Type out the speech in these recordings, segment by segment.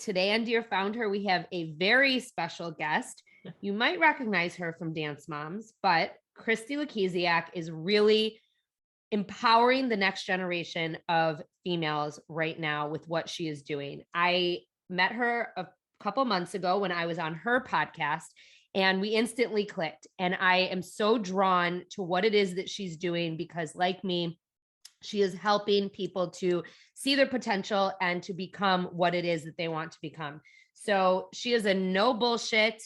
today on Dear FoundHer, we have a very special guest. You might recognize her from Dance Moms, but Christi Lukasiak is really empowering the next generation of females right now with what she is doing. I met her a couple months ago when I was on her podcast, and we instantly clicked. And I am so drawn to what it is that she's doing because, like me, she is helping people to see their potential and to become what it is that they want to become. So she is a no bullshit.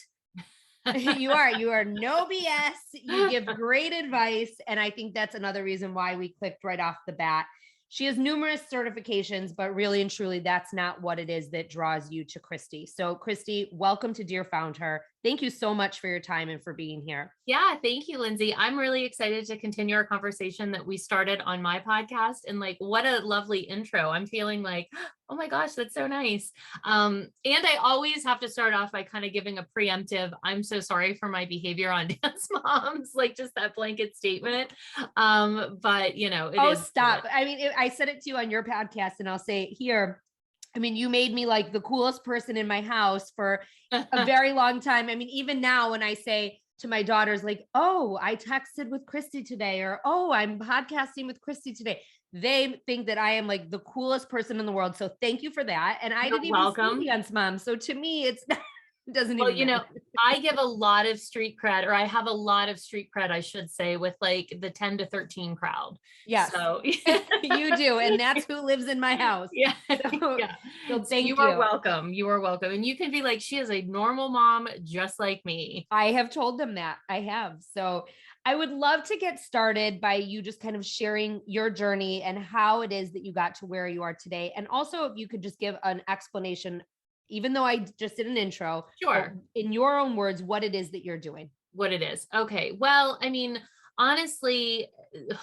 You are no BS. You give great advice. And I think that's another reason why we clicked right off the bat. She has numerous certifications, but really and truly, that's not what it is that draws you to Christi. So Christi, welcome to Dear FoundHer. Thank you so much for your time and for being here. Yeah, thank you, Lindsay. I'm really excited to continue our conversation that we started on my podcast. And like, what a lovely intro. I'm feeling like, oh my gosh, that's so nice. And I always have to start off by kind of giving a preemptive, I'm so sorry for my behavior on Dance Moms, like just that blanket statement. But you know, stop. I mean, I said it to you on your podcast, and I'll say it here. I mean, you made me like the coolest person in my house for a very long time. I mean, even now when I say to my daughters, like, oh, I texted with Christi today, or, oh, I'm podcasting with Christi today, they think that I am like the coolest person in the world. So thank you for that. And I didn't even see Dance Mom. So to me, it doesn't even matter. I give a lot of street cred, or I have a lot of street cred, I should say, with like the 10 to 13 crowd. Yes, so you do. And that's who lives in my house. Yeah. So thank you. You are welcome. You are welcome. And you can be like, she is a normal mom, just like me. I have told them that. I have. So I would love to get started by you just kind of sharing your journey and how it is that you got to where you are today. And also if you could just give an explanation, even though I just did an intro, sure, in your own words, what it is that you're doing. What it is. Okay. Well, I mean, honestly,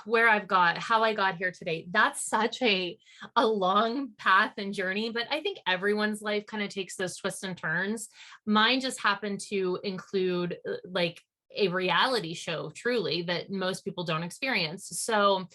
how I got here today, that's such a long path and journey, but I think everyone's life kind of takes those twists and turns. Mine just happened to include like a reality show, truly, that most people don't experience. So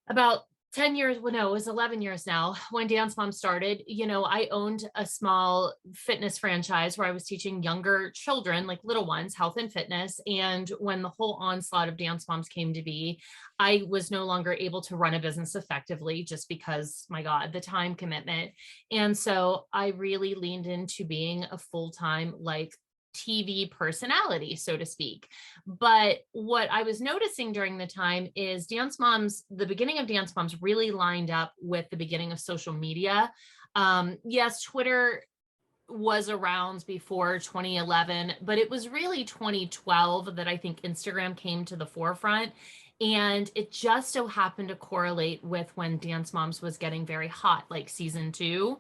about 10 years, well, no, it was 11 years now when Dance Mom started. I owned a small fitness franchise where I was teaching younger children, like little ones, health and fitness. And when the whole onslaught of Dance Moms came to be, I was no longer able to run a business effectively just because, my God, the time commitment. And so I really leaned into being a full-time, like TV personality, so to speak. But what I was noticing during the time is the beginning of Dance Moms really lined up with the beginning of social media. Yes, Twitter was around before 2011, but it was really 2012 that I think Instagram came to the forefront. And it just so happened to correlate with when Dance Moms was getting very hot, like season 2.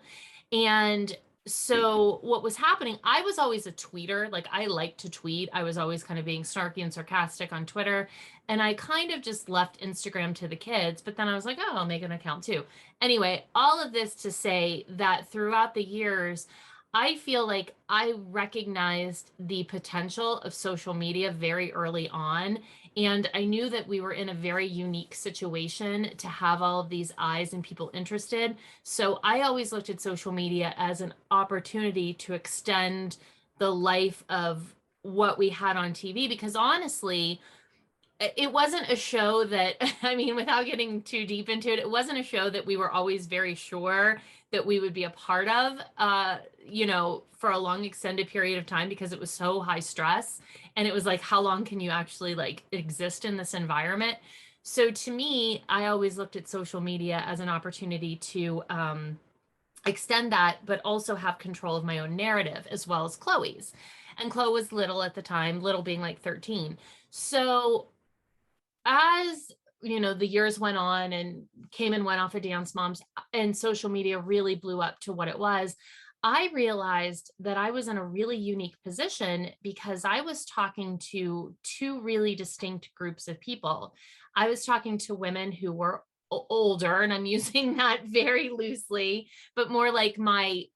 And so what was happening, I was always a tweeter. Like I like to tweet. I was always kind of being snarky and sarcastic on Twitter. And I kind of just left Instagram to the kids, but then I was like, oh, I'll make an account too. Anyway, all of this to say that throughout the years, I feel like I recognized the potential of social media very early on. And I knew that we were in a very unique situation to have all of these eyes and people interested. So I always looked at social media as an opportunity to extend the life of what we had on TV, because honestly, it wasn't a show that, I mean, without getting too deep into it, it wasn't a show that we were always very sure that we would be a part of, for a long extended period of time, because it was so high stress. And it was like, how long can you actually like exist in this environment? So to me, I always looked at social media as an opportunity to extend that, but also have control of my own narrative as well as Chloe's. And Chloe was little at the time, little being like 13. So as the years went on and came and went off of Dance Moms and social media really blew up to what it was, I realized that I was in a really unique position because I was talking to two really distinct groups of people. I was talking to women who were older, and I'm using that very loosely, but more like my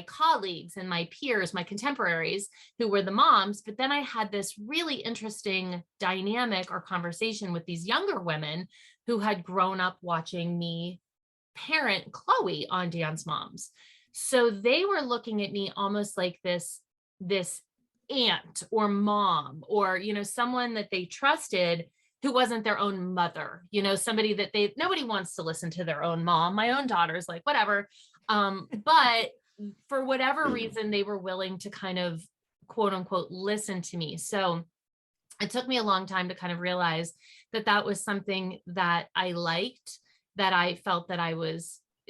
colleagues and my peers, my contemporaries who were the moms. But then I had this really interesting dynamic or conversation with these younger women who had grown up watching me parent Chloe on Dance Moms. So they were looking at me almost like this aunt or mom, or, someone that they trusted who wasn't their own mother, somebody that nobody wants to listen to their own mom. My own daughter's like, whatever. But for whatever reason, they were willing to kind of quote unquote listen to me. So it took me a long time to kind of realize that that was something that I liked, that I felt that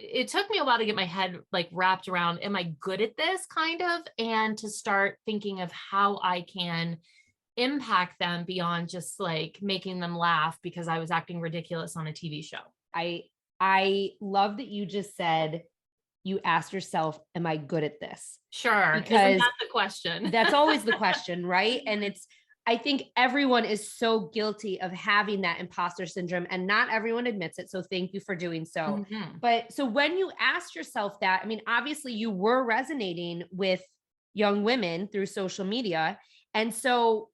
it took me a while to get my head like wrapped around, am I good at this kind of, and to start thinking of how I can impact them beyond just like making them laugh because I was acting ridiculous on a TV show. I love that you just said, you asked yourself, am I good at this? Sure. Because isn't that the question? That's always the question, right? And I think everyone is so guilty of having that imposter syndrome, and not everyone admits it. So thank you for doing so. Mm-hmm. But so when you asked yourself that, I mean, obviously you were resonating with young women through social media. And so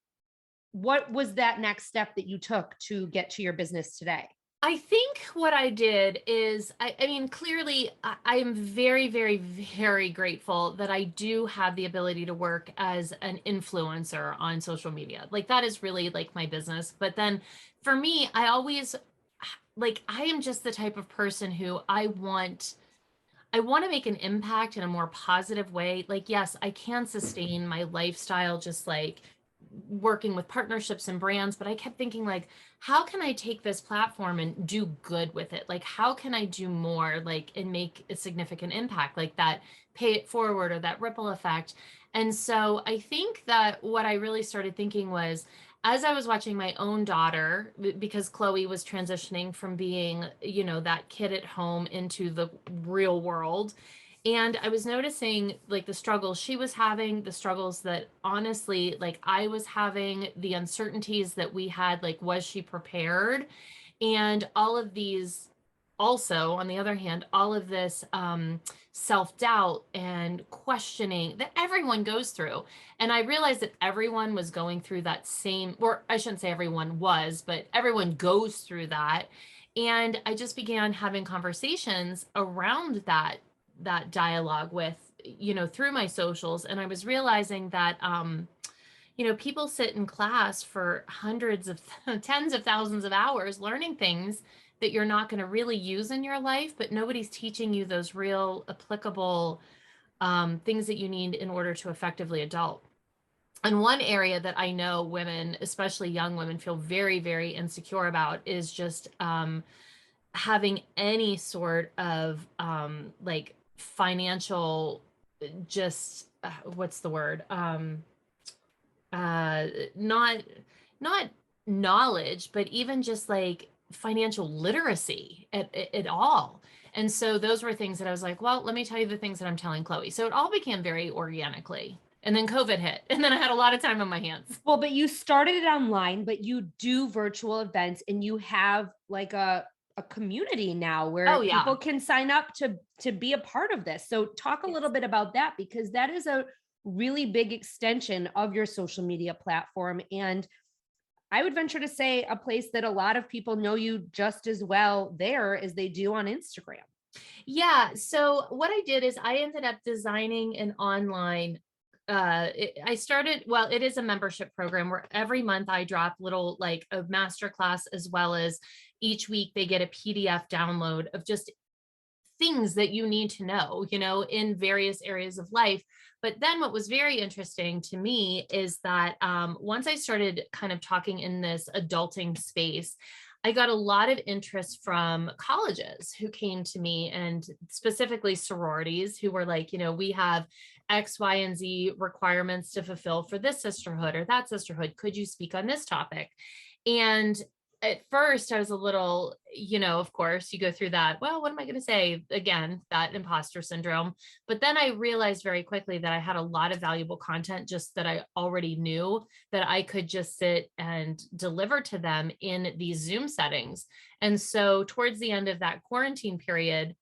what was that next step that you took to get to your business today? I think what I did is, I mean, clearly, I am very, very, very grateful that I do have the ability to work as an influencer on social media. Like that is really like my business. But then for me, I always like, I am just the type of person who I want to make an impact in a more positive way. Like, yes, I can sustain my lifestyle just like working with partnerships and brands, but I kept thinking like, how can I take this platform and do good with it? Like, how can I do more, like, and make a significant impact, like that pay it forward or that ripple effect? And so I think that what I really started thinking was, as I was watching my own daughter, because Chloe was transitioning from being, that kid at home into the real world. And I was noticing like the struggles she was having, the struggles that honestly, like I was having, the uncertainties that we had, like, was she prepared? And all of these, also, on the other hand, all of this self-doubt and questioning that everyone goes through. And I realized that everyone was going through that same, or I shouldn't say everyone was, but everyone goes through that. And I just began having conversations around that dialogue with, through my socials. And I was realizing that, people sit in class for hundreds of tens of thousands of hours learning things that you're not going to really use in your life, but nobody's teaching you those real applicable things that you need in order to effectively adult. And one area that I know women, especially young women, feel very, very insecure about is just having any sort of like financial, just what's the word, not knowledge, but even just like financial literacy at all. And so those were things that I was like, well, let me tell you the things that I'm telling Chloe. So it all began very organically. And then COVID hit, and then I had a lot of time on my hands. Well, but you started it online, but you do virtual events, and you have like a community now where people can sign up to be a part of this. So talk a little bit about that, because that is a really big extension of your social media platform. And I would venture to say a place that a lot of people know you just as well there as they do on Instagram. Yeah. So what I did is I ended up designing an online it is a membership program where every month I drop little like a masterclass, as well as each week they get a PDF download of just things that you need to know, in various areas of life. But then what was very interesting to me is that once I started kind of talking in this adulting space, I got a lot of interest from colleges who came to me, and specifically sororities who were like, we have X, Y, and Z requirements to fulfill for this sisterhood or that sisterhood. Could you speak on this topic? And at first I was a little, of course you go through that. Well, what am I going to say? Again, that imposter syndrome. But then I realized very quickly that I had a lot of valuable content just that I already knew that I could just sit and deliver to them in these Zoom settings. And so towards the end of that quarantine period,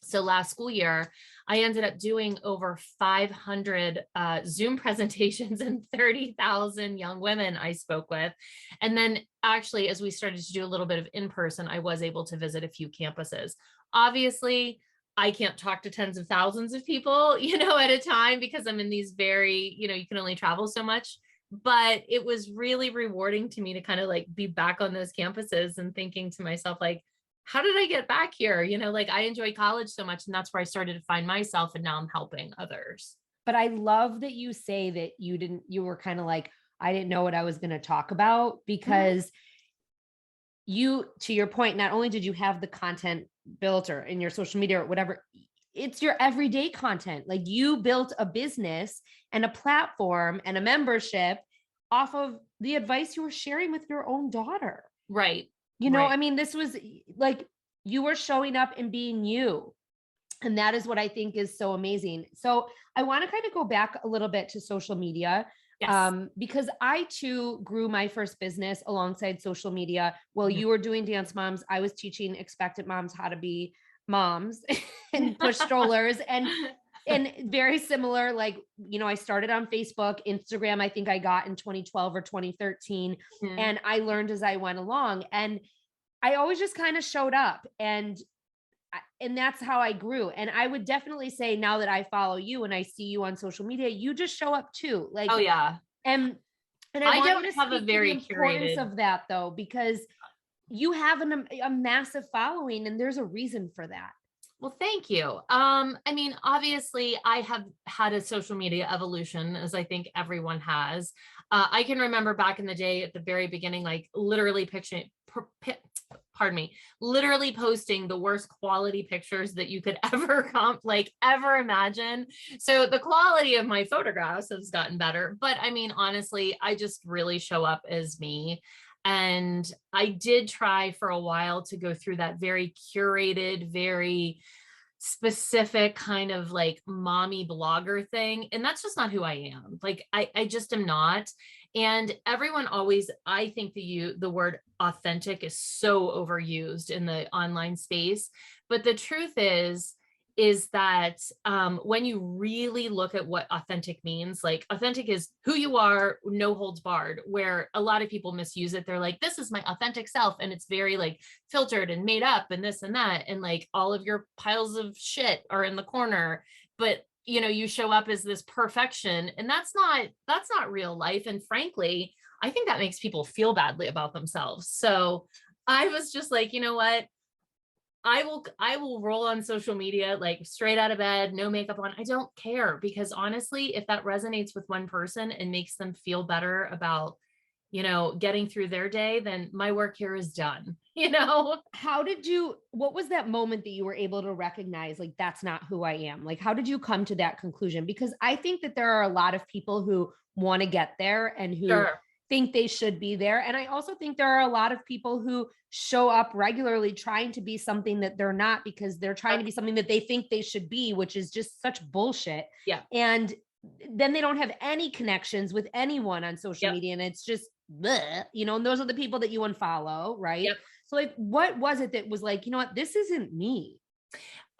so last school year, I ended up doing over 500 Zoom presentations and 30,000 young women I spoke with. And then actually, as we started to do a little bit of in-person, I was able to visit a few campuses. Obviously, I can't talk to tens of thousands of people, at a time, because I'm in these very, you can only travel so much. But it was really rewarding to me to kind of like be back on those campuses and thinking to myself, like, how did I get back here? Like I enjoy college so much, and that's where I started to find myself. And now I'm helping others. But I love that you say that you were kind of like, I didn't know what I was going to talk about, because you, to your point, not only did you have the content built or in your social media or whatever, it's your everyday content. Like you built a business and a platform and a membership off of the advice you were sharing with your own daughter. Right. I mean, this was like, you were showing up and being you. And that is what I think is so amazing. So I want to kind of go back a little bit to social media. Yes. Because I too grew my first business alongside social media. While you were doing Dance Moms, I was teaching expectant moms how to be moms and push strollers, and very similar. Like, I started on Facebook, Instagram, I think I got in 2012 or 2013. And I learned as I went along, and I always just kind of showed up, and that's how I grew. And I would definitely say, now that I follow you and I see you on social media, you just show up too. Like, oh yeah. And I want don't you to have a speak to very the importance curated of that, though, because you have a massive following, and there's a reason for that. Well, thank you. I mean, obviously I have had a social media evolution, as I think everyone has. I can remember back in the day at the very beginning, like literally literally posting the worst quality pictures that you could ever ever imagine. So the quality of my photographs has gotten better, but I mean, honestly, I just really show up as me. And I did try for a while to go through that very curated, very specific kind of like mommy blogger thing. And that's just not who I am. Like, I just am not. And everyone always, I think the word authentic is so overused in the online space. But the truth is that when you really look at what authentic means, like authentic is who you are, no holds barred, where a lot of people misuse it. They're like, this is my authentic self. And it's very like filtered and made up and this and that. And like all of your piles of shit are in the corner, but you show up as this perfection, and that's not real life. And frankly, I think that makes people feel badly about themselves. So I was just like, you know what? I will roll on social media, like straight out of bed, no makeup on. I don't care, because honestly, if that resonates with one person and makes them feel better about, getting through their day, then my work here is done. What was that moment that you were able to recognize, like, that's not who I am? Like, how did you come to that conclusion? Because I think that there are a lot of people who want to get there and who Sure. think they should be there. And I also think there are a lot of people who show up regularly trying to be something that they're not, because they're trying to be something that they think they should be, which is just such bullshit. Yeah. And then they don't have any connections with anyone on social Yep. media. And it's just, bleh, and those are the people that you unfollow, right? Yep. So like, what was it that was like, you know what, this isn't me?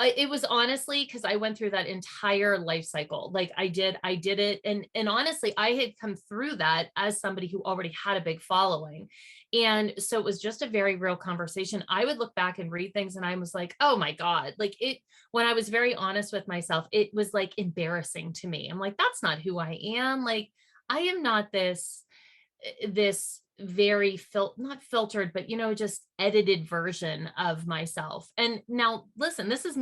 It was honestly because I went through that entire life cycle. Like I did it. And honestly, I had come through that as somebody who already had a big following. And so it was just a very real conversation. I would look back and read things and I was like, oh my God, when I was very honest with myself, it was like embarrassing to me. I'm like, that's not who I am. Like, I am not this very not filtered, but just edited version of myself. And now listen, this is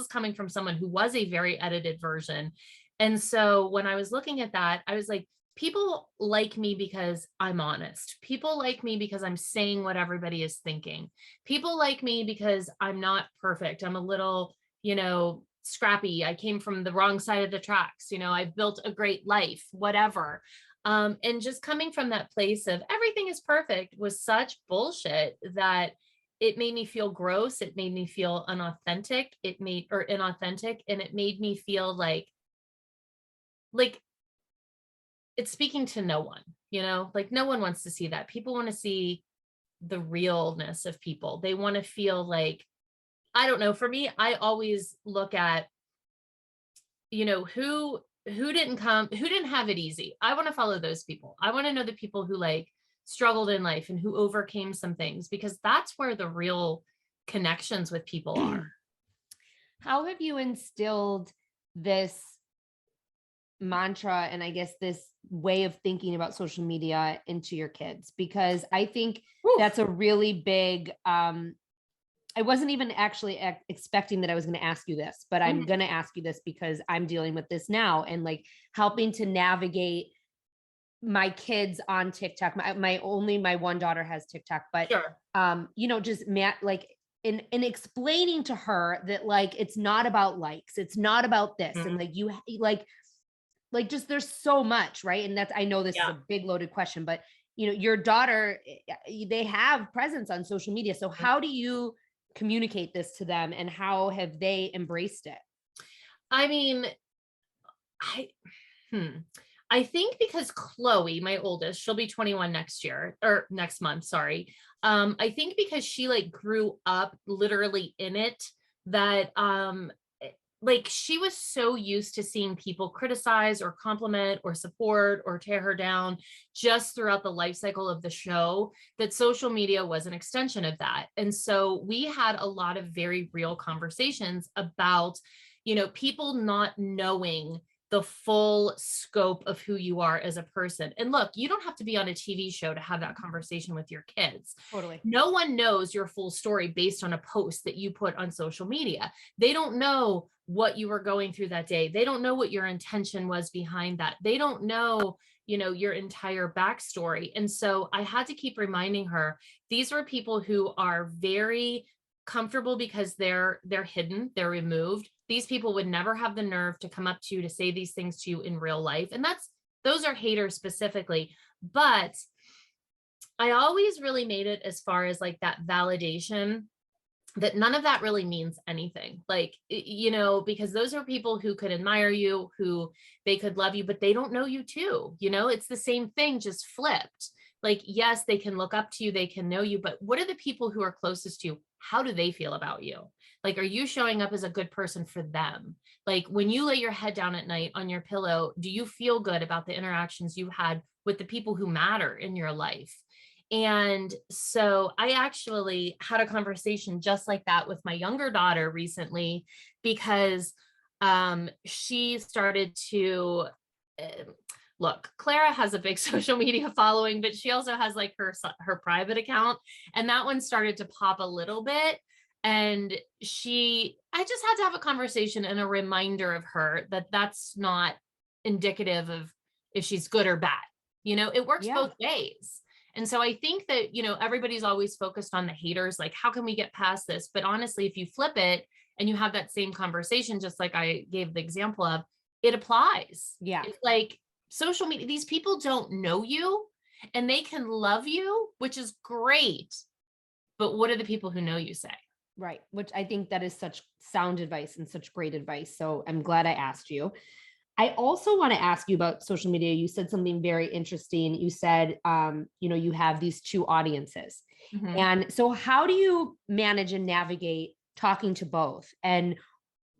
coming from someone who was a very edited version. And so when I was looking at that, I was like, people like me because I'm honest. People like me because I'm saying what everybody is thinking. People like me because I'm not perfect. I'm a little, scrappy. I came from the wrong side of the tracks. I've built a great life, whatever. And just coming from that place of everything is perfect was such bullshit that it made me feel gross. It made me feel inauthentic. And it made me feel like it's speaking to no one, like no one wants to see that. People want to see the realness of people. They want to feel like, I don't know, for me, I always look at, who didn't have it easy. I want to follow those people. I want to know the people who struggled in life and who overcame some things, because that's where the real connections with people are. How have you instilled this mantra and I guess this way of thinking about social media into your kids? Because I think Oof. that's a really big I wasn't even actually expecting that I was going to ask you this, but I'm Mhm. going to ask you this because I'm dealing with this now and like helping to navigate my kids on TikTok. My one daughter has TikTok, but Sure. just like in explaining to her that like it's not about likes, it's not about this, and Mhm. like you like just there's so much, right? And that's I know this is Yeah. a big loaded question, but your daughter, they have presence on social media. So how do you communicate this to them and how have they embraced it? I mean, I hmm. I think because Chloe, my oldest, she'll be 21 next year or next month, sorry. I think because she like grew up literally in it that like she was so used to seeing people criticize or compliment or support or tear her down just throughout the life cycle of the show that social media was an extension of that. And so we had a lot of very real conversations about, people not knowing the full scope of who you are as a person. And look, you don't have to be on a TV show to have that conversation with your kids. Totally. No one knows your full story based on a post that you put on social media. They don't know what you were going through that day. They don't know what your intention was behind that. They don't know, your entire backstory. And so I had to keep reminding her, these were people who are very comfortable because they're hidden, they're removed. These people would never have the nerve to come up to you to say these things to you in real life. And those are haters specifically. But I always really made it as far as like that validation that none of that really means anything. Like, because those are people who could admire you, who they could love you, but they don't know you too. It's the same thing, just flipped. Like, yes, they can look up to you, they can know you, but what are the people who are closest to you? How do they feel about you? Like, are you showing up as a good person for them? Like, when you lay your head down at night on your pillow, do you feel good about the interactions you had with the people who matter in your life? And so I actually had a conversation just like that with my younger daughter recently because she started to look, Clara has a big social media following, but she also has like her private account, and that one started to pop a little bit. And I just had to have a conversation and a reminder of her that that's not indicative of if she's good or bad. It works Yeah. both ways. And so I think that, everybody's always focused on the haters, like, how can we get past this? But honestly, if you flip it and you have that same conversation, just like I gave the example of, it applies. Yeah. It's like social media, these people don't know you and they can love you, which is great. But what do the people who know you say? Right. Which I think that is such sound advice and such great advice. So I'm glad I asked you. I also want to ask you about social media. You said something very interesting. You said, you have these two audiences. Mhm. And so how do you manage and navigate talking to both and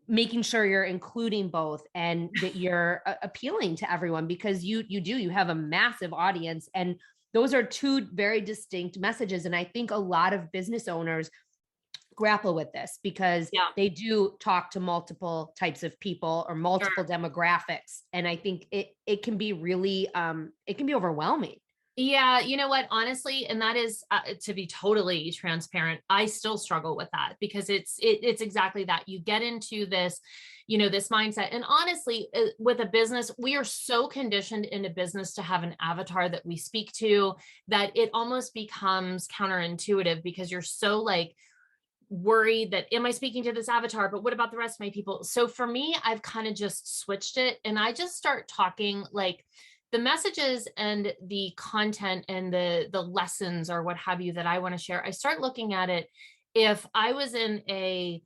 making sure you're including both and that you're appealing to everyone? Because you have a massive audience and those are two very distinct messages. And I think a lot of business owners grapple with this because Yeah. they do talk to multiple types of people or multiple Sure. demographics, and I think it can be really it can be overwhelming. Yeah, you know what? Honestly, and that is to be totally transparent, I still struggle with that because it's exactly that. You get into this, this mindset. And honestly, with a business, we are so conditioned in a business to have an avatar that we speak to that it almost becomes counterintuitive because you're so like worried that am I speaking to this avatar, but what about the rest of my people? So for me, I've kind of just switched it and I just start talking like the messages and the content and the lessons or what have you that I want to share. I start looking at it if I was in a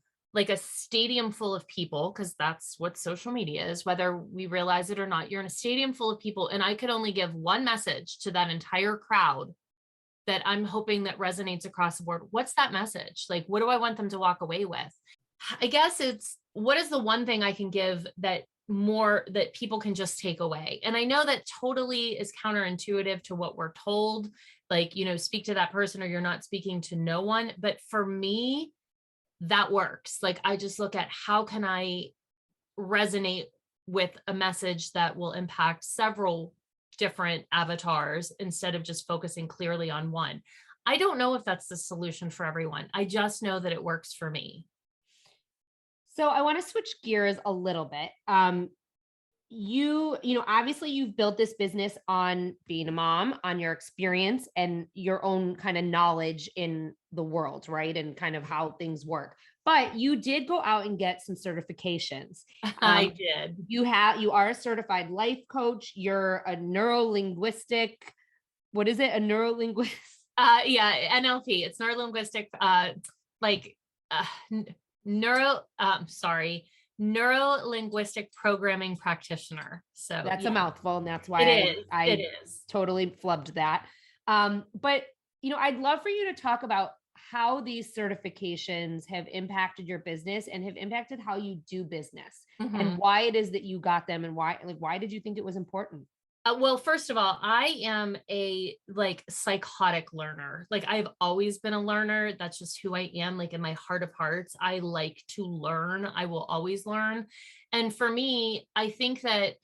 stadium full of people, because that's what social media is, whether we realize it or not. You're in a stadium full of people, and I could only give one message to that entire crowd that I'm hoping that resonates across the board. What's that message? Like, what do I want them to walk away with? I guess it's what is the one thing I can give that more that people can just take away? And I know that totally is counterintuitive to what we're told, like, speak to that person or you're not speaking to no one. But for me, that works. Like, I just look at how can I resonate with a message that will impact several different avatars instead of just focusing clearly on one. I don't know if that's the solution for everyone. I just know that it works for me. So I want to switch gears a little bit. Obviously you've built this business on being a mom, on your experience and your own kind of knowledge in the world, right? And kind of how things work. But you did go out and get some certifications. I did. You are a certified life coach. You're a neurolinguistic, what is it? A neurolinguist? Yeah, NLP. It's neurolinguistic, neuro-linguistic programming practitioner. So That's a yeah, mouthful, and that's why it I is. totally flubbed that. But I'd love for you to talk about how these certifications have impacted your business and have impacted how you do business and Mhm. why it is that you got them and why did you think it was important? Well, first of all, I am a psychotic learner. Like, I've always been a learner. That's just who I am. Like, in my heart of hearts, I like to learn. I will always learn. And for me, I think that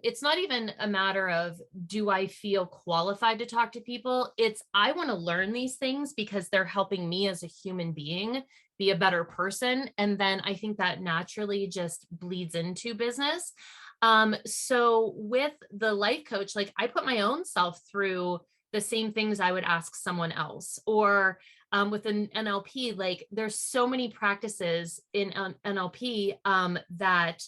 it's not even a matter of do I feel qualified to talk to people? It's I want to learn these things because they're helping me as a human being be a better person. And then I think that naturally just bleeds into business. So with the life coach, like, I put my own self through the same things I would ask someone else. Or with an NLP, like, there's so many practices in NLP that,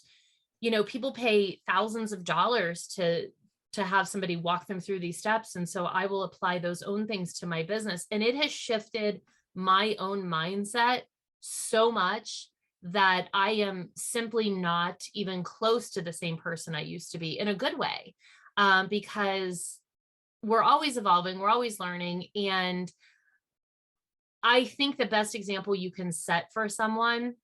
people pay thousands of dollars to have somebody walk them through these steps. And so I will apply those own things to my business. And it has shifted my own mindset so much that I am simply not even close to the same person I used to be, in a good way, because we're always evolving, we're always learning. And I think the best example you can set for someone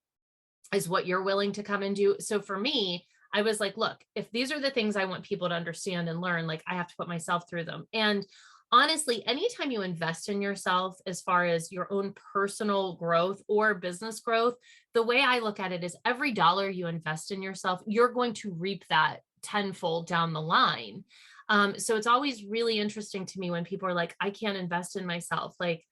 is what you're willing to come and do. So for me, I was like, look, if these are the things I want people to understand and learn, like, I have to put myself through them. And honestly, anytime you invest in yourself as far as your own personal growth or business growth, the way I look at it is every dollar you invest in yourself, you're going to reap that tenfold down the line. So it's always really interesting to me when people are like, I can't invest in myself. Like,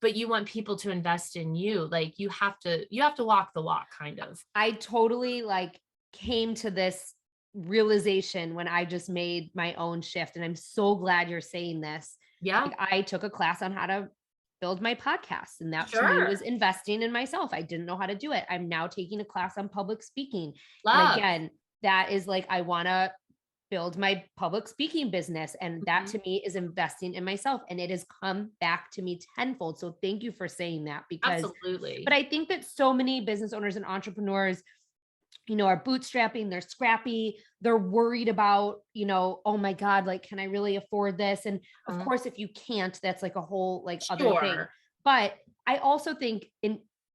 but you want people to invest in you. Like, you have to walk the walk, kind of. I totally came to this realization when I just made my own shift. And I'm so glad you're saying this. Yeah, Like, I took a class on how to build my podcast, and that to me sure. was investing in myself. I didn't know how to do it. I'm now taking a class on public speaking. And Love. again, that is like, I want to build my public speaking business. And that Mhm. to me is investing in myself. And it has come back to me tenfold. So thank you for saying that but Absolutely. I think that so many business owners and entrepreneurs are bootstrapping, they're scrappy, they're worried about, oh my God, like, can I really afford this? And of Mhm. course, if you can't, that's like a whole other thing. Sure. But I also think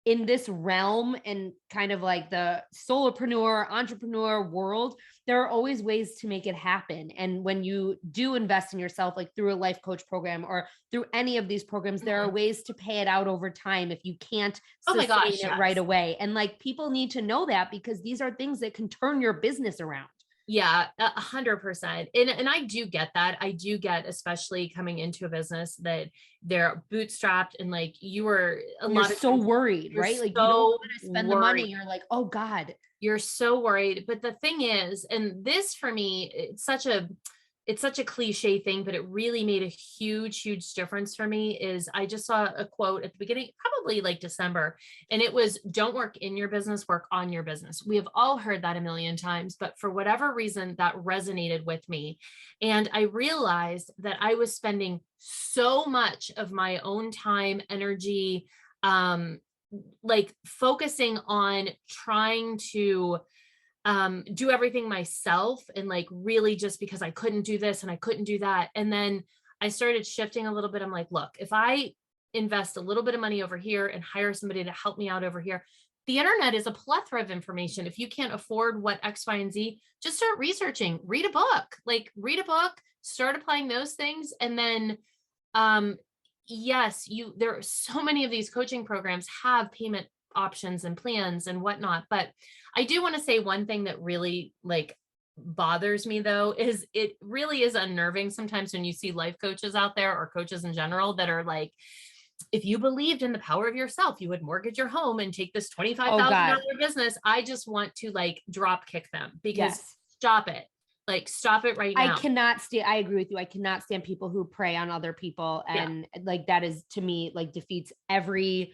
in this realm and kind of like the solopreneur, entrepreneur world, there are always ways to make it happen. And when you do invest in yourself, like through a life coach program or through any of these programs, there are Mhm. ways to pay it out over time if you can't Oh my sustain gosh, it right yes. away. And people need to know that because these are things that can turn your business around. Yeah, 100%. And I do get that. I do get, especially coming into a business that they're bootstrapped, and like, you were a And you're lot of so times worried, you're right? Like, you don't so want to spend the money. worried. You're like, oh God. You're so worried. But the thing is, and this for me, it's such a cliche thing, but it really made a huge, huge difference for me. Is I just saw a quote at the beginning, probably like December, and it was, don't work in your business, work on your business. We have all heard that a million times, but for whatever reason, that resonated with me. And I realized that I was spending so much of my own time, energy, um, like, focusing on trying to do everything myself, and like, really, just because I couldn't do this and I couldn't do that. And then I started shifting a little bit. I'm like, look, if I invest a little bit of money over here and hire somebody to help me out over here, the internet is a plethora of information. If you can't afford what X, Y, and Z, just start researching, read a book, start applying those things. And then um yes, there are so many of these coaching programs have payment options and plans and whatnot. But I do want to say one thing that really like bothers me though, is it really is unnerving sometimes when you see life coaches out there or coaches in general that are like, if you believed in the power of yourself, you would mortgage your home and take this Oh $25,000 God. business. I just want to like drop kick them because Yes. stop it. Like, stop it right I now. cannot stand, I agree with you. I cannot stand people who prey on other people. And like, that is to me, like defeats every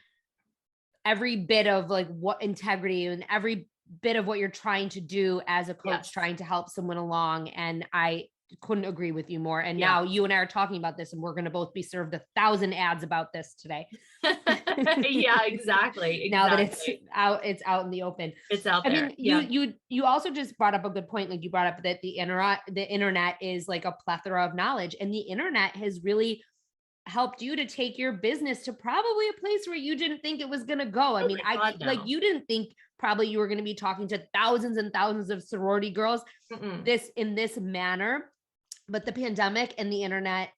bit of like what integrity and every bit of what you're trying to do as a coach, Yes. trying to help someone along. And I couldn't agree with you more. And Yeah. now you and I are talking about this, and we're going to both be served 1,000 ads about this today. Yeah, exactly. Now that it's out in the open. It's out I there. mean, Yeah. you also just brought up a good point. Like you brought up that the internet is like a plethora of knowledge, and the internet has really helped you to take your business to probably a place where you didn't think it was going to go. I Oh mean, my God, no. like you didn't think probably you were going to be talking to thousands and thousands of sorority girls in this manner, but the pandemic and the internet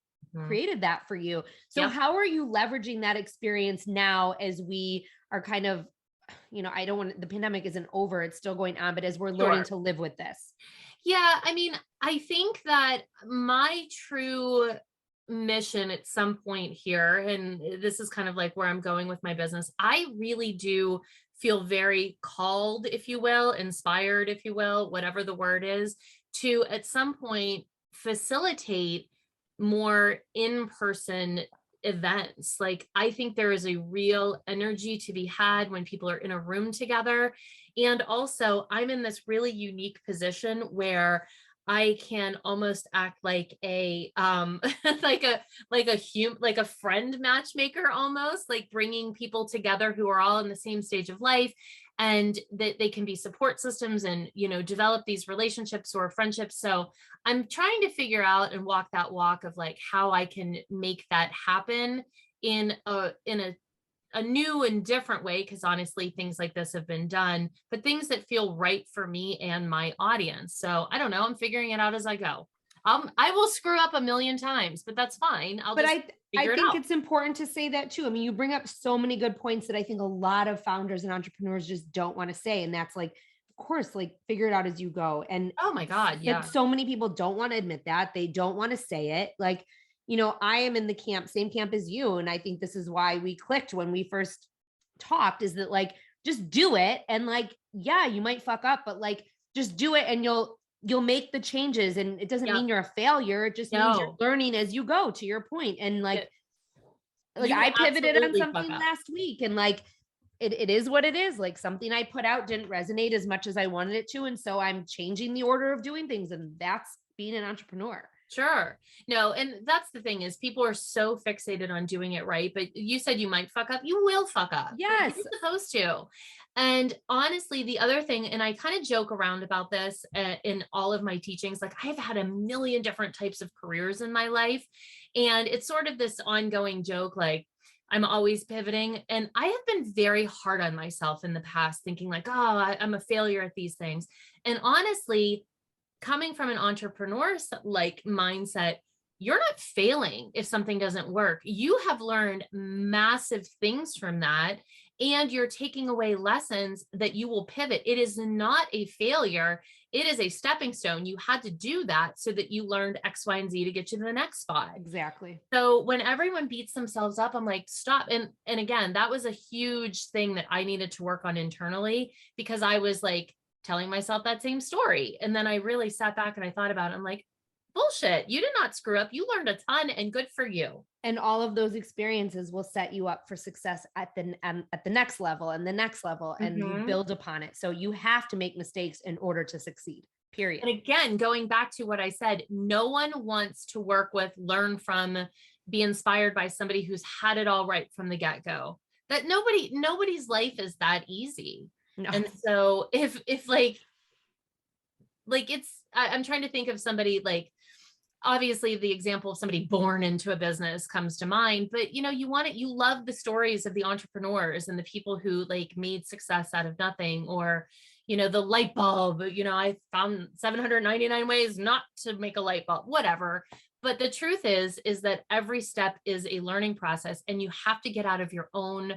created that for you. So how are you leveraging that experience now as we are kind of, I don't want, the pandemic isn't over, it's still going on, but as we're learning to live with this? Yeah. I mean, I think that my true mission at some point here, and this is kind of like where I'm going with my business, I really do feel very called, if you will, inspired, if you will, whatever the word is, to at some point facilitate more in-person events. Like, I think there is a real energy to be had when people are in a room together. And also, I'm in this really unique position where I can almost act like a like a friend matchmaker, almost like bringing people together who are all in the same stage of life, and that they can be support systems and develop these relationships or friendships. So I'm trying to figure out and walk that walk of like how I can make that happen in a new and different way, because honestly, things like this have been done, but things that feel right for me and my audience. So I don't know. I'm figuring it out as I go. I will screw up a million times, but that's fine. I think it's important to say that too. I mean, you bring up so many good points that I think a lot of founders and entrepreneurs just don't want to say. And that's like, of course, like figure it out as you go. And oh my God, yeah. But so many people don't want to admit that. They don't want to say it. Like, I am in the same camp as you. And I think this is why we clicked when we first talked, is that like, just do it. And like, yeah, you might fuck up, but like, just do it and you'll make the changes. And it doesn't mean you're a failure. It just means you're learning as you go, to your point. And like I pivoted on something last week, and like, it is what it is. Like, something I put out didn't resonate as much as I wanted it to. And so I'm changing the order of doing things. And that's being an entrepreneur. Sure. No, and that's the thing, is people are so fixated on doing it right. But you said you might fuck up. You will fuck up. Yes. You're supposed to. And honestly, the other thing, and I kind of joke around about this in all of my teachings, like I've had a million different types of careers in my life. And it's sort of this ongoing joke, like I'm always pivoting. And I have been very hard on myself in the past, thinking like, oh, I'm a failure at these things. And honestly, coming from an entrepreneur like mindset, you're not failing if something doesn't work. You have learned massive things from that, and you're taking away lessons that you will pivot. It is not a failure. It is a stepping stone. You had to do that so that you learned X, Y, and Z to get you to the next spot. Exactly. So when everyone beats themselves up, I'm like, stop. And again, that was a huge thing that I needed to work on internally, because I was like telling myself that same story. And then I really sat back and I thought about it. I'm like, bullshit. You did not screw up. You learned a ton, and good for you. And all of those experiences will set you up for success at the next level and the next level, and you build upon it. So you have to make mistakes in order to succeed, period. And again, going back to what I said, no one wants to work with, learn from, be inspired by somebody who's had it all right from the get-go. That nobody's life is that easy. No. And so if like it's, I'm trying to think of somebody, like, obviously the example of somebody born into a business comes to mind, but you love the stories of the entrepreneurs and the people who like made success out of nothing, or, the light bulb, I found 799 ways not to make a light bulb, whatever. But the truth is that every step is a learning process, and you have to get out of your own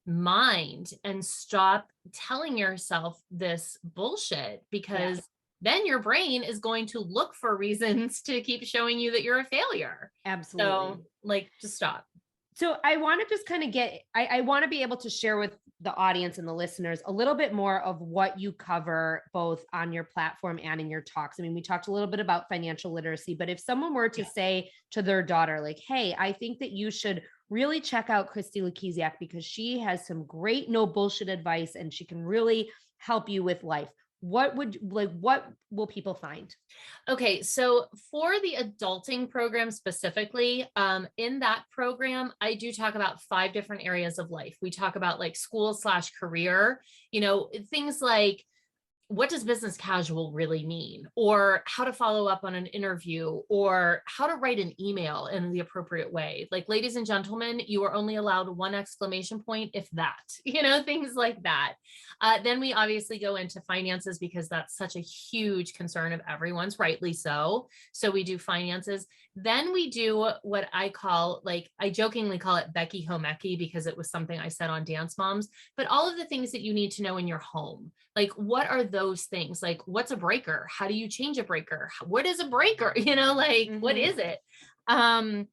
mind and stop telling yourself this bullshit, because then your brain is going to look for reasons to keep showing you that you're a failure. Absolutely. So like, just stop. So I want to just kind of I want to be able to share with the audience and the listeners a little bit more of what you cover both on your platform and in your talks. I mean, we talked a little bit about financial literacy, but if someone were to say to their daughter, like, hey, I think that you should really check out Christi Lukasiak because she has some great no bullshit advice and she can really help you with life. What will people find? Okay, so for the adulting program specifically, in that program, I do talk about 5 different areas of life. We talk about like school/career, things like, what does business casual really mean? Or how to follow up on an interview, or how to write an email in the appropriate way. Like, ladies and gentlemen, you are only allowed 1 exclamation point, if that, things like that. Then we obviously go into finances because that's such a huge concern of everyone's, rightly so. So we do finances. Then we do what I call, like, I jokingly call it Becky Homeki because it was something I said on Dance Moms, but all of the things that you need to know in your home. Like, what are those things? Like, what's a breaker? How do you change a breaker? What is a breaker? What is it? How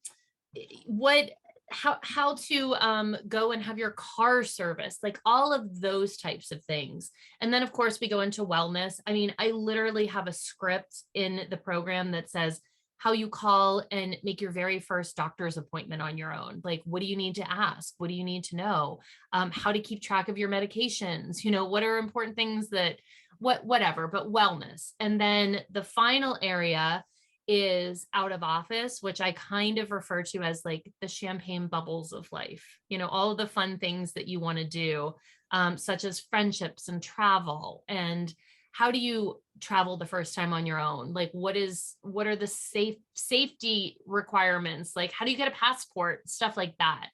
to go and have your car serviced, like all of those types of things. And then of course we go into wellness. I mean, I literally have a script in the program that says how you call and make your very first doctor's appointment on your own. Like, what do you need to ask? What do you need to know? How to keep track of your medications? What are important things that, whatever, but wellness. And then the final area is out of office, which I kind of refer to as like the champagne bubbles of life, all of the fun things that you want to do, such as friendships and travel. And how do you travel the first time on your own? Like, what are the safety requirements? Like, how do you get a passport? Stuff like that.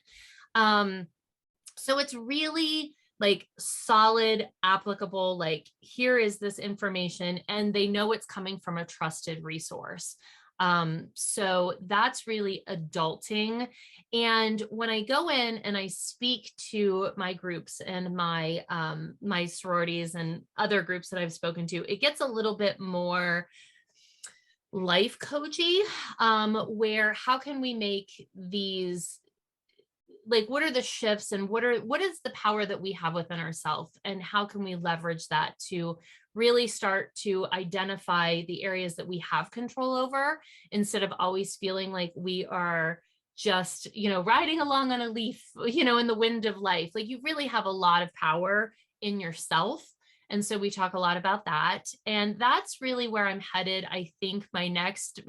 So it's really like solid, applicable, like, here is this information, and they know it's coming from a trusted resource. So that's really adulting. And when I go in and I speak to my groups and my sororities and other groups that I've spoken to, it gets a little bit more life coachy, where how can we make these, like, what are the shifts and what is the power that we have within ourselves, and how can we leverage that to really start to identify the areas that we have control over, instead of always feeling like we are just, riding along on a leaf, in the wind of life. Like, you really have a lot of power in yourself. And so we talk a lot about that. And that's really where I'm headed. I think my next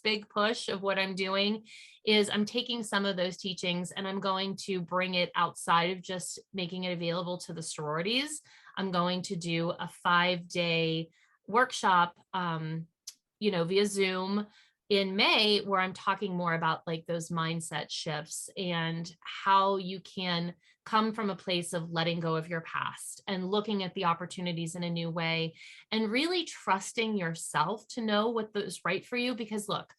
big push of what I'm doing is I'm taking some of those teachings and I'm going to bring it outside of just making it available to the sororities. I'm going to do a 5-day workshop, via Zoom in May, where I'm talking more about like those mindset shifts and how you can come from a place of letting go of your past and looking at the opportunities in a new way, and really trusting yourself to know what is right for you. Because look,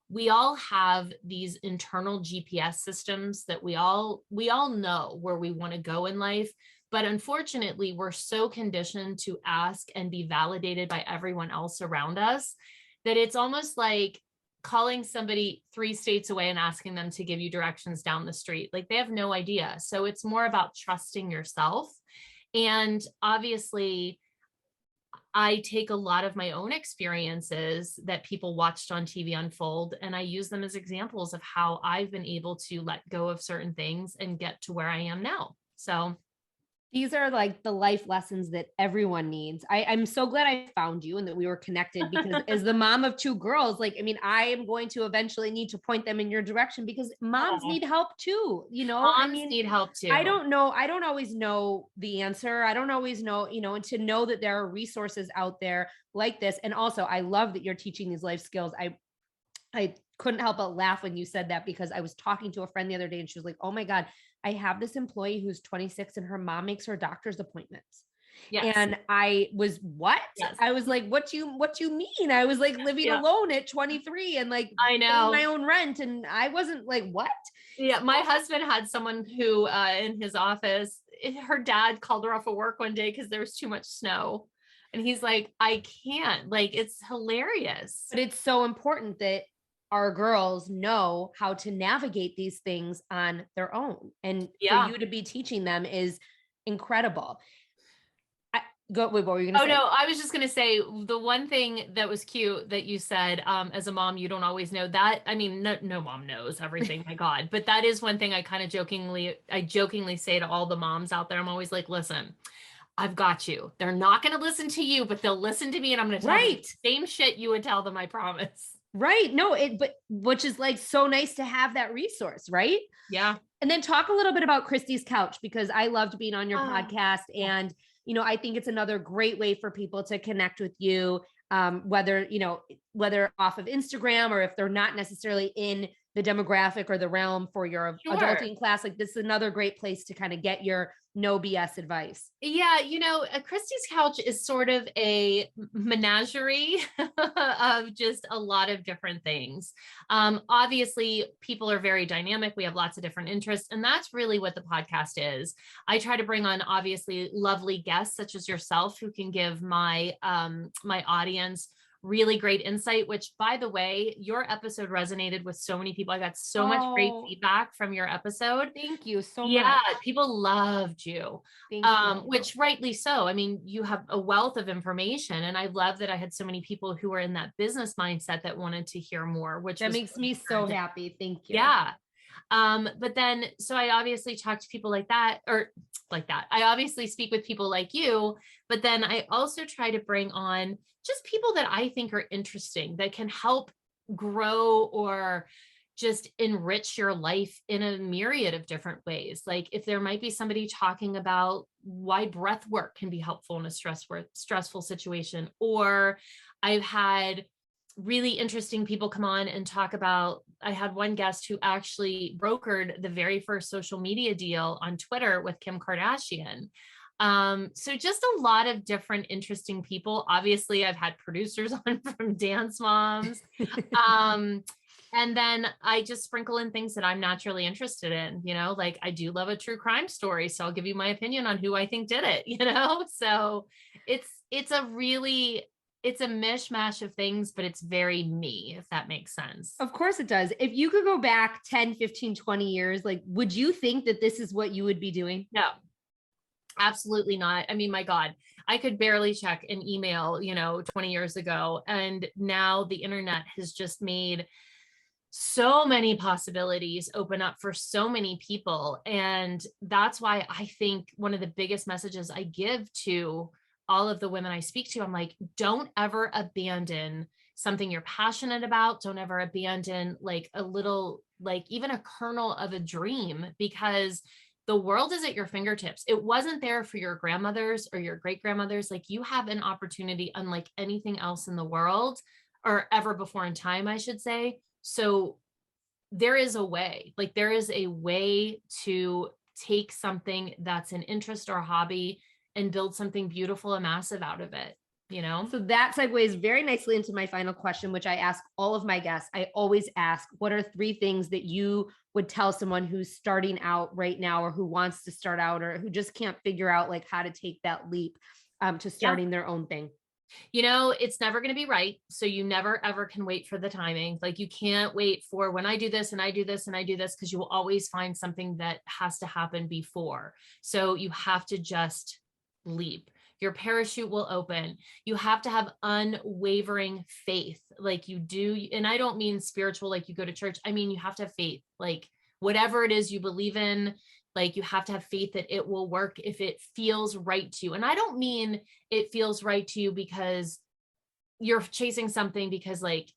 we all have these internal GPS systems that we all know where we want to go in life. But unfortunately, we're so conditioned to ask and be validated by everyone else around us that it's almost like calling somebody 3 states away and asking them to give you directions down the street. Like, they have no idea. So it's more about trusting yourself. And obviously, I take a lot of my own experiences that people watched on TV unfold, and I use them as examples of how I've been able to let go of certain things and get to where I am now. So these are like the life lessons that everyone needs. I'm so glad I found you and that we were connected, because as the mom of 2 girls, like, I mean, I am going to eventually need to point them in your direction, because moms need help too. Moms need help too. I don't know. I don't always know the answer. I don't always know, and to know that there are resources out there like this. And also, I love that you're teaching these life skills. I couldn't help but laugh when you said that, because I was talking to a friend the other day and she was like, oh my God, I have this employee who's 26 and her mom makes her doctor's appointments. Yes. And I was, what? Yes. I was like, what you mean? I was like living alone at 23 and like, I know, my own rent. And I wasn't like, what? Yeah. My husband had someone who, in his office, her dad called her off of work one day because there was too much snow. And he's like, I can't, like, it's hilarious. But it's so important that our girls know how to navigate these things on their own. And for you to be teaching them is incredible. Wait, what were you going to say? No, I was just going to say the one thing that was cute that you said, as a mom, you don't always know that. I mean, no mom knows everything, my God, but that is one thing I kind of jokingly say to all the moms out there. I'm always like, listen, I've got you. They're not going to listen to you, but they'll listen to me, and I'm going to tell them the same shit you would tell them. I promise. Right. No, but which is like so nice to have that resource, right? Yeah. And then talk a little bit about Christi's Couch, because I loved being on your podcast, and I think it's another great way for people to connect with you, whether off of Instagram, or if they're not necessarily in the demographic or the realm for your adulting class. Like, this is another great place to kind of get your no BS advice. Yeah. Christi's Couch is sort of a menagerie of just a lot of different things. Obviously, people are very dynamic. We have lots of different interests, and that's really what the podcast is. I try to bring on obviously lovely guests such as yourself, who can give my audience really great insight, which, by the way, your episode resonated with so many people. I got so much great feedback from your episode. Thank you so much. Yeah, people loved you. Thank you. Which rightly so. I mean, you have a wealth of information, and I love that I had so many people who were in that business mindset that wanted to hear more, which that makes me so happy. Thank you. Yeah. But then, so I obviously talk to people like that. I obviously speak with people like you, but then I also try to bring on just people that I think are interesting, that can help grow or just enrich your life in a myriad of different ways. Like, if there might be somebody talking about why breath work can be helpful in a stressful situation, or I've had really interesting people come on and talk about, I had one guest who actually brokered the very first social media deal on Twitter with Kim Kardashian. So just a lot of different interesting people. Obviously, I've had producers on from Dance Moms. And then I just sprinkle in things that I'm naturally interested in, like I do love a true crime story. So I'll give you my opinion on who I think did it, so it's a mishmash of things, but it's very me, if that makes sense. Of course it does. If you could go back 10, 15, 20 years, like, would you think that this is what you would be doing? No, absolutely not. I mean, my God, I could barely check an email, 20 years ago. And now the internet has just made so many possibilities open up for so many people. And that's why I think one of the biggest messages I give to all of the women I speak to, I'm like, don't ever abandon something you're passionate about. Don't ever abandon like a little, like even a kernel of a dream, because the world is at your fingertips. It wasn't there for your grandmothers or your great grandmothers. Like, you have an opportunity unlike anything else in the world, or ever before in time, I should say. So there is a way to take something that's an interest or hobby and build something beautiful and massive out of it, So that segues very nicely into my final question, which I ask all of my guests. I always ask, what are 3 things that you would tell someone who's starting out right now, or who wants to start out, or who just can't figure out like how to take that leap to starting their own thing? It's never going to be right. So you never, ever can wait for the timing. Like, you can't wait for when I do this and I do this and I do this, because you will always find something that has to happen before. So you have to just leap. Your parachute will open. You have to have unwavering faith, like you do. And I don't mean spiritual, like you go to church. I mean, you have to have faith, like whatever it is you believe in, like you have to have faith that it will work if it feels right to you. And I don't mean it feels right to you because you're chasing something because like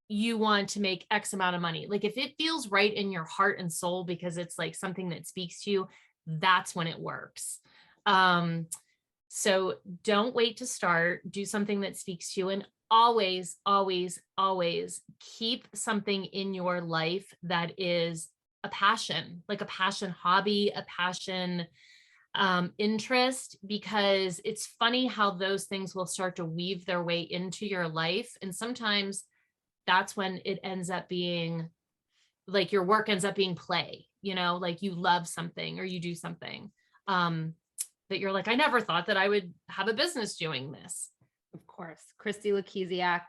you want to make X amount of money. Like, if it feels right in your heart and soul because it's like something that speaks to you, that's when it works. So don't wait to start. Do something that speaks to you, and always, always, always keep something in your life that is a passion, like a passion hobby, a passion interest, because it's funny how those things will start to weave their way into your life. And sometimes that's when it ends up being like your work ends up being play, like you love something or you do something. that you're like, I never thought that I would have a business doing this. Of course. Christi Lukasiak,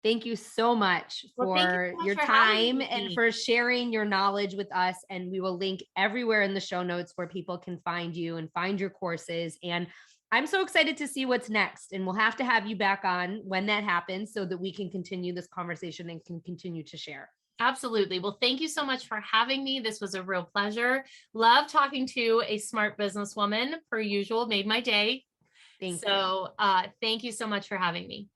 thank you so much Well, thank you for so much your for having time and me. for sharing your knowledge with us. And we will link everywhere in the show notes where people can find you and find your courses. And I'm so excited to see what's next. And we'll have to have you back on when that happens so that we can continue this conversation and can continue to share. Absolutely. Well, thank you so much for having me. This was a real pleasure. Love talking to a smart businesswoman, per usual, made my day. Thank you. So thank you so much for having me.